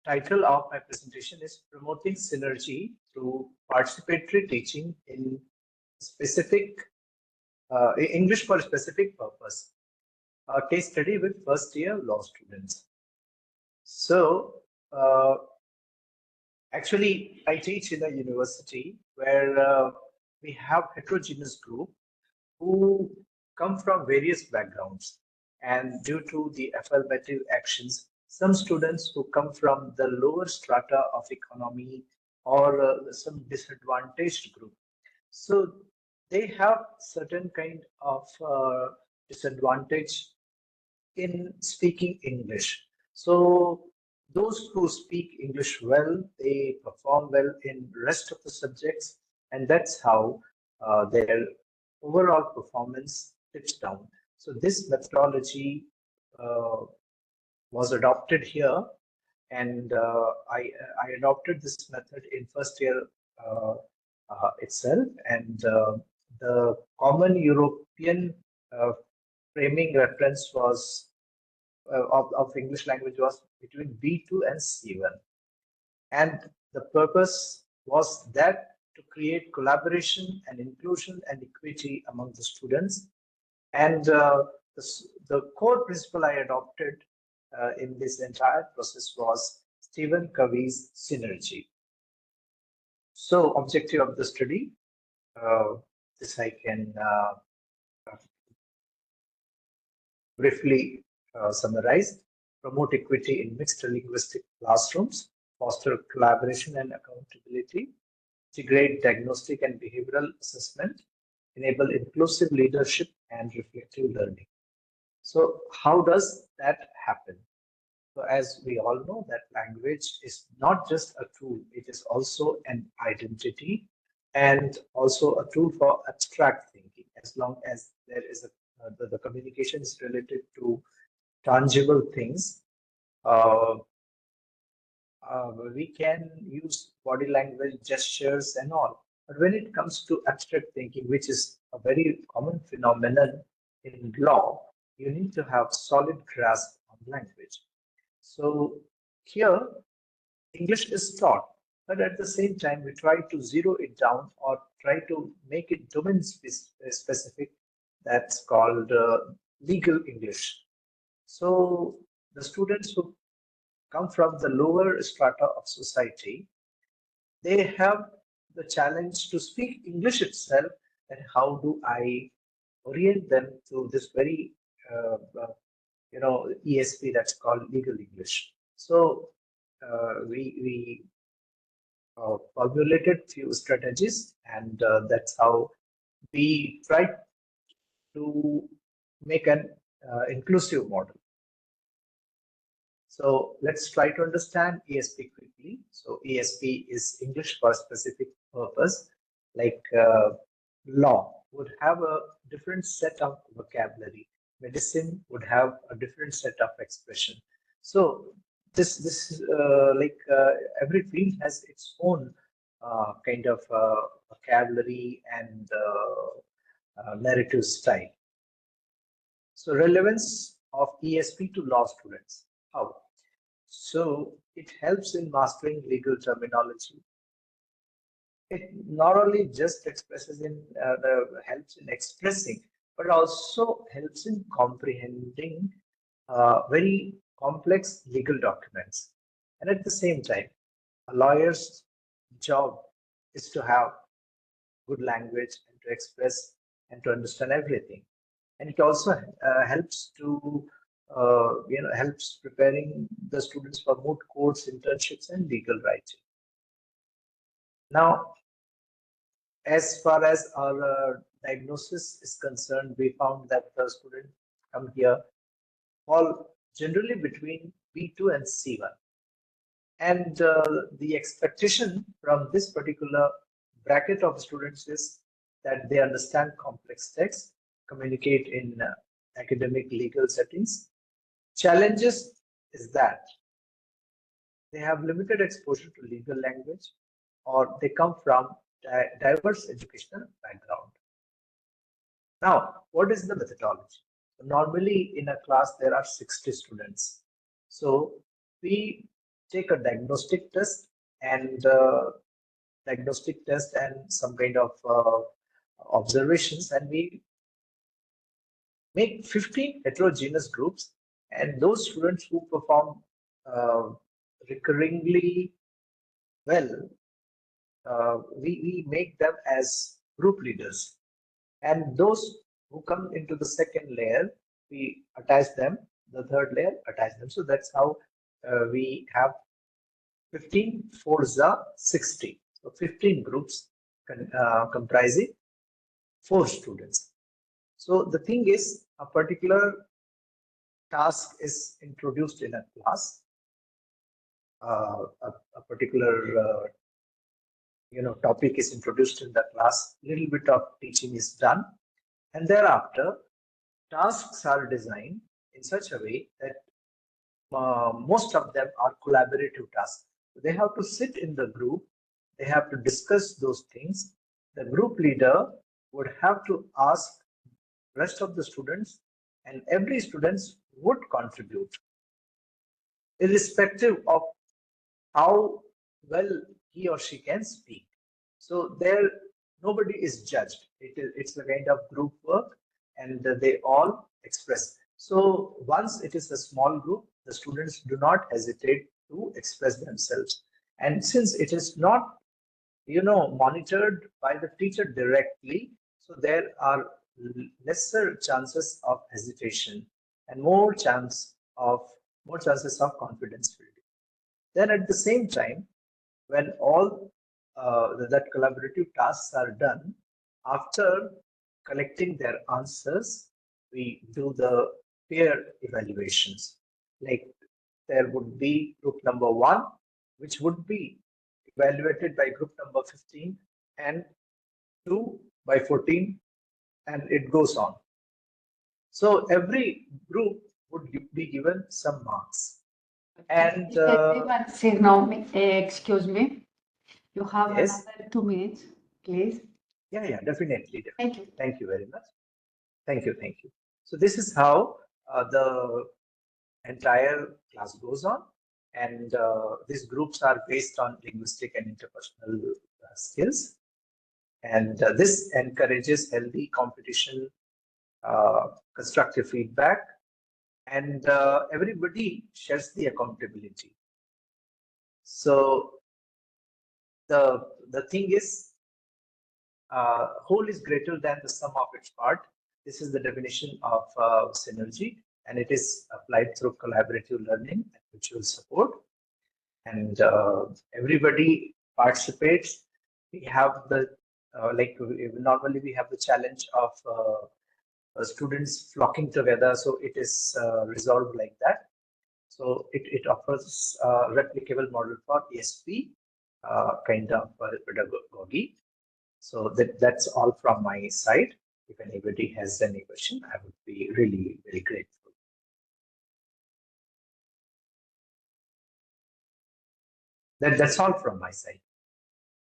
title of my presentation is Promoting Synergy through Participatory Teaching in Specific English for a Specific Purpose. A case study with first year law students. So, actually, I teach in a university where we have heterogeneous group who come from various backgrounds, and due to the affirmative actions, some students who come from the lower strata of economy or some disadvantaged group. So they have certain kind of disadvantage in speaking English. So those who speak English well, they perform well in rest of the subjects, and that's how their overall performance tips down. So this methodology was adopted here, and I adopted this method in first year itself, and the common European framing reference was of English language was between B2 and C1. And the purpose was that to create collaboration and inclusion and equity among the students. And the core principle I adopted in this entire process was Stephen Covey's synergy. So objective of the study, this I can briefly summarize: promote equity in mixed linguistic classrooms, foster collaboration and accountability, integrate diagnostic and behavioral assessment, enable inclusive leadership and reflective learning. So how does that happen? So as we all know, that language is not just a tool, it is also an identity and also a tool for abstract thinking. As long as there is the communication is related to tangible things, we can use body language, gestures and all. But when it comes to abstract thinking, which is a very common phenomenon in law, you need to have solid grasp on language. So here, English is taught, but at the same time, we try to zero it down or try to make it domain specific. That's called legal English. So the students who come from the lower strata of society, they have the challenge to speak English itself. And how do I orient them to this very ESP that's called legal English? So we formulated few strategies, and that's how we try to make an inclusive model. So let's try to understand ESP quickly. So ESP is English for specific purpose. Like law would have a different set of vocabulary. Medicine would have a different set of expression. So this every field has its own kind of vocabulary and narrative style. So relevance of ESP to law students. How? So it helps in mastering legal terminology. It not only just expresses in helps in expressing, but also helps in comprehending very complex legal documents. And at the same time, a lawyer's job is to have good language and to express and to understand everything. And it also helps to helps preparing the students for moot courts, internships, and legal writing. Now, as far as our diagnosis is concerned, we found that the students come here fall generally between B2 and C1. And the expectation from this particular bracket of students is that they understand complex texts, communicate in academic legal settings. Challenges is that they have limited exposure to legal language, or they come from diverse educational background. Now, what is the methodology? Normally in a class there are 60 students. So we take a diagnostic test and some kind of observations, and we make 15 heterogeneous groups, and those students who perform recurringly well, we make them as group leaders. And those who come into the second layer, we attach them, the third layer, attach them. So that's how we have 15, 4s are 60. So 15 groups comprising 4 students. So the thing is, a particular task is introduced in a class, a particular topic is introduced in the class, little bit of teaching is done, and thereafter tasks are designed in such a way that most of them are collaborative tasks. They have to sit in the group, they have to discuss those things. The group leader would have to ask rest of the students, and every student would contribute, irrespective of how well he or she can speak. So there, nobody is judged. It's a kind of group work, and they all express. So once it is a small group, the students do not hesitate to express themselves. And since it is not, monitored by the teacher directly, so there are lesser chances of hesitation and more chances of confidence building. Then at the same time, when all that collaborative tasks are done, after collecting their answers, we do the peer evaluations. Like there would be group number 1, which would be evaluated by group number 15, and 2 by 14, and it goes on. So every group would be given some marks. And excuse me, you have yes, another 2 minutes, please. Yeah, definitely. Thank you. Thank you very much. Thank you. So this is how the entire class goes on, and these groups are based on linguistic and interpersonal skills, and this encourages healthy competition, constructive feedback, and everybody shares the accountability. So the thing is, whole is greater than the sum of its part. This is the definition of synergy, and it is applied through collaborative learning and mutual support. And everybody participates. We have the normally we have the challenge of students flocking together, so it is resolved like that. So it offers a replicable model for ESP kind of pedagogy. So that's all from my side. If anybody has any question, I would be really very grateful. That's all from my side.